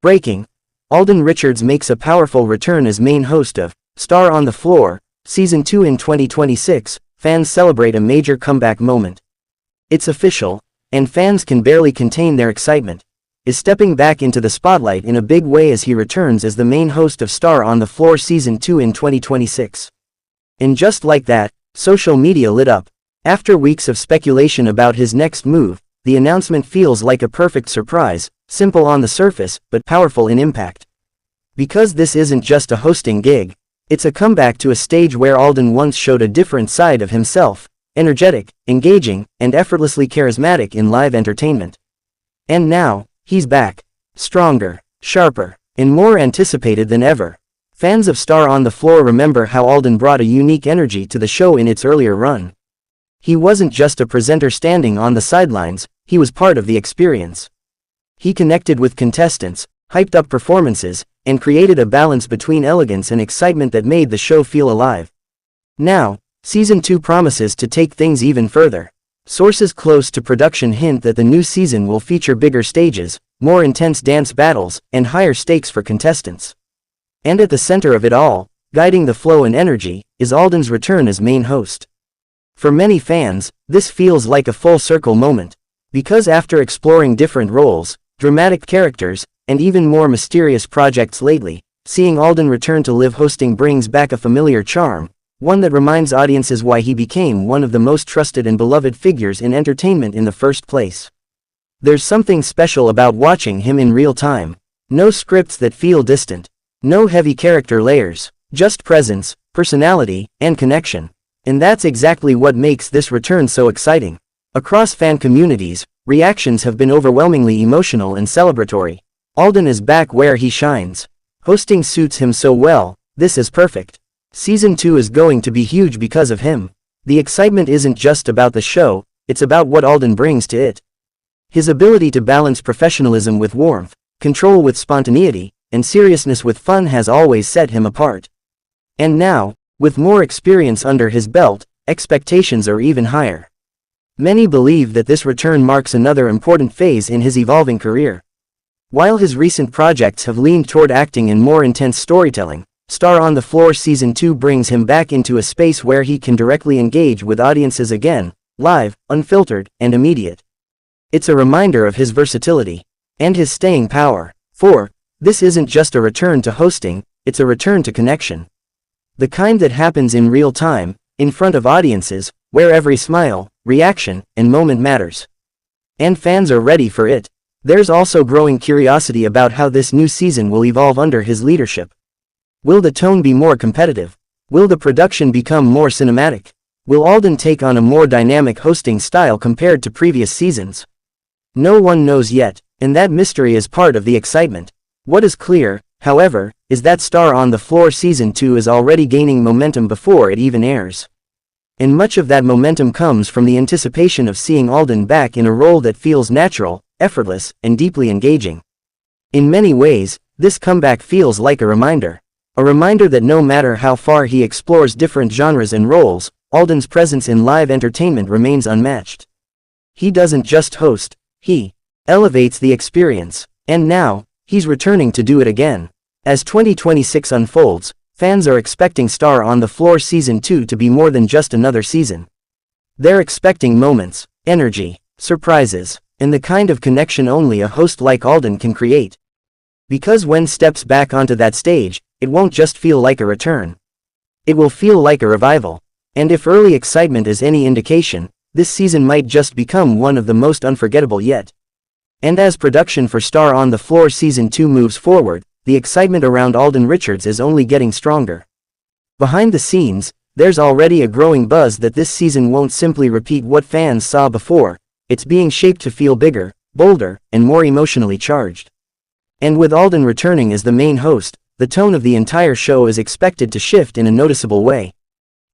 Breaking. Alden Richards makes a powerful return as main host of Star on the Floor, Season 2 in 2026. Fans celebrate a major comeback moment. It's official, and fans can barely contain their excitement. Is stepping back into the spotlight in a big way as he returns as the main host of Star on the Floor Season 2 in 2026. And just like that, social media lit up. After weeks of speculation about his next move, the announcement feels like a perfect surprise, simple on the surface, but powerful in impact. Because this isn't just a hosting gig, it's a comeback to a stage where Alden once showed a different side of himself, energetic, engaging, and effortlessly charismatic in live entertainment. And now, he's back. Stronger, sharper, and more anticipated than ever. Fans of Star on the Floor remember how Alden brought a unique energy to the show in its earlier run. He wasn't just a presenter standing on the sidelines, he was part of the experience. He connected with contestants, hyped up performances, and created a balance between elegance and excitement that made the show feel alive. Now, Season 2 promises to take things even further. Sources close to production hint that the new season will feature bigger stages, more intense dance battles, and higher stakes for contestants. And at the center of it all, guiding the flow and energy, is Alden's return as main host. For many fans, this feels like a full-circle moment. Because after exploring different roles, dramatic characters, and even more mysterious projects lately, seeing Alden return to live hosting brings back a familiar charm, one that reminds audiences why he became one of the most trusted and beloved figures in entertainment in the first place. There's something special about watching him in real time. No scripts that feel distant. No heavy character layers. Just presence, personality, and connection. And that's exactly what makes this return so exciting. Across fan communities, reactions have been overwhelmingly emotional and celebratory. Alden is back where he shines. Hosting suits him so well, this is perfect. Season 2 is going to be huge because of him. The excitement isn't just about the show, it's about what Alden brings to it. His ability to balance professionalism with warmth, control with spontaneity, and seriousness with fun has always set him apart. And now, with more experience under his belt, expectations are even higher. Many believe that this return marks another important phase in his evolving career. While his recent projects have leaned toward acting and more intense storytelling, Star on the Floor Season 2 brings him back into a space where he can directly engage with audiences again, live, unfiltered, and immediate. It's a reminder of his versatility and his staying power. For this isn't just a return to hosting, it's a return to connection. The kind that happens in real time, in front of audiences, where every smile, reaction, and moment matters. And fans are ready for it. There's also growing curiosity about how this new season will evolve under his leadership. Will the tone be more competitive? Will the production become more cinematic? Will Alden take on a more dynamic hosting style compared to previous seasons? No one knows yet, and that mystery is part of the excitement. What is clear, however, is that Star on the Floor Season 2 is already gaining momentum before it even airs. And much of that momentum comes from the anticipation of seeing Alden back in a role that feels natural, effortless, and deeply engaging. In many ways, this comeback feels like a reminder. A reminder that no matter how far he explores different genres and roles, Alden's presence in live entertainment remains unmatched. He doesn't just host, he elevates the experience. And now, he's returning to do it again. As 2026 unfolds, fans are expecting Star on the Floor Season 2 to be more than just another season. They're expecting moments, energy, surprises, and the kind of connection only a host like Alden can create. Because when steps back onto that stage, it won't just feel like a return. It will feel like a revival. And if early excitement is any indication, this season might just become one of the most unforgettable yet. And as production for Star on the Floor Season 2 moves forward, the excitement around Alden Richards is only getting stronger. Behind the scenes, there's already a growing buzz that this season won't simply repeat what fans saw before, it's being shaped to feel bigger, bolder, and more emotionally charged. And with Alden returning as the main host, the tone of the entire show is expected to shift in a noticeable way.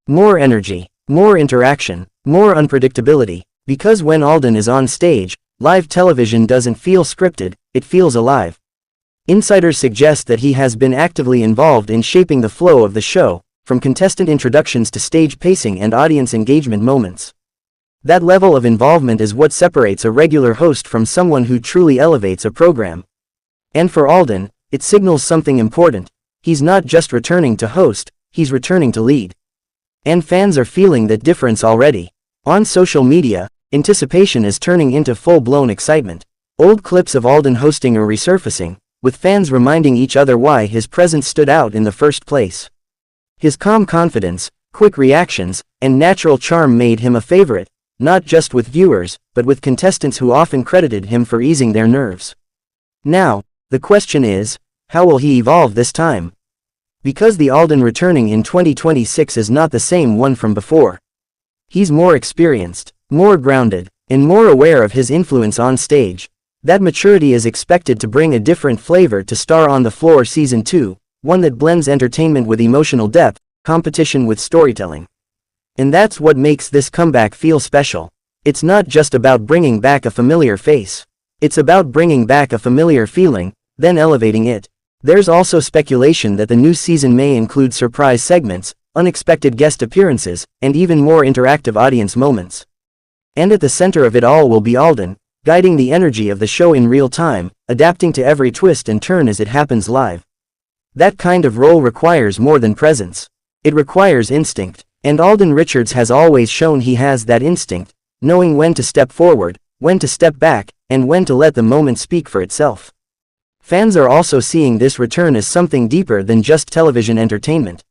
More energy, more interaction, more unpredictability, because when Alden is on stage, live television doesn't feel scripted, it feels alive. Insiders suggest that he has been actively involved in shaping the flow of the show, from contestant introductions to stage pacing and audience engagement moments. That level of involvement is what separates a regular host from someone who truly elevates a program. And for Alden, it signals something important. He's not just returning to host, he's returning to lead. And fans are feeling that difference already. On social media, anticipation is turning into full-blown excitement. Old clips of Alden hosting are resurfacing, with fans reminding each other why his presence stood out in the first place. His calm confidence, quick reactions, and natural charm made him a favorite, not just with viewers, but with contestants who often credited him for easing their nerves. Now, the question is, how will he evolve this time? Because the Alden returning in 2026 is not the same one from before. He's more experienced, more grounded, and more aware of his influence on stage. That maturity is expected to bring a different flavor to Star on the Floor Season 2, one that blends entertainment with emotional depth, competition with storytelling. And that's what makes this comeback feel special. It's not just about bringing back a familiar face. It's about bringing back a familiar feeling, then elevating it. There's also speculation that the new season may include surprise segments, unexpected guest appearances, and even more interactive audience moments. And at the center of it all will be Alden, guiding the energy of the show in real time, adapting to every twist and turn as it happens live. That kind of role requires more than presence. It requires instinct, and Alden Richards has always shown he has that instinct, knowing when to step forward, when to step back, and when to let the moment speak for itself. Fans are also seeing this return as something deeper than just television entertainment.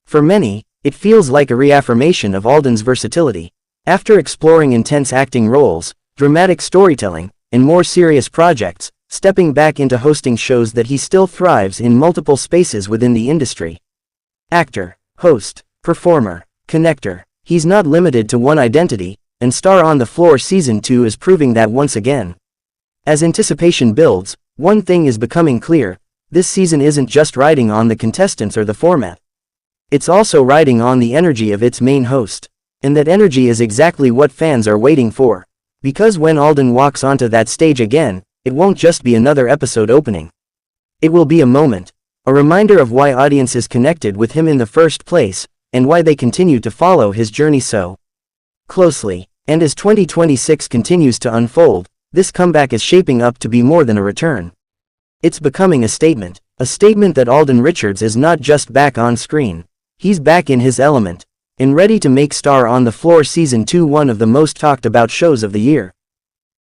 For many, it feels like a reaffirmation of Alden's versatility. After exploring intense acting roles, dramatic storytelling, and more serious projects, stepping back into hosting shows that he still thrives in multiple spaces within the industry. Actor, host, performer, connector. He's not limited to one identity, and Star on the Floor Season 2 is proving that once again. As anticipation builds, one thing is becoming clear: this season isn't just riding on the contestants or the format. It's also riding on the energy of its main host. And that energy is exactly what fans are waiting for. Because when Alden walks onto that stage again, it won't just be another episode opening. It will be a moment, a reminder of why audiences connected with him in the first place, and why they continue to follow his journey so closely. And as 2026 continues to unfold, this comeback is shaping up to be more than a return. It's becoming a statement that Alden Richards is not just back on screen. He's back in his element, and ready to make Star on the Floor Season 2 one of the most talked about shows of the year.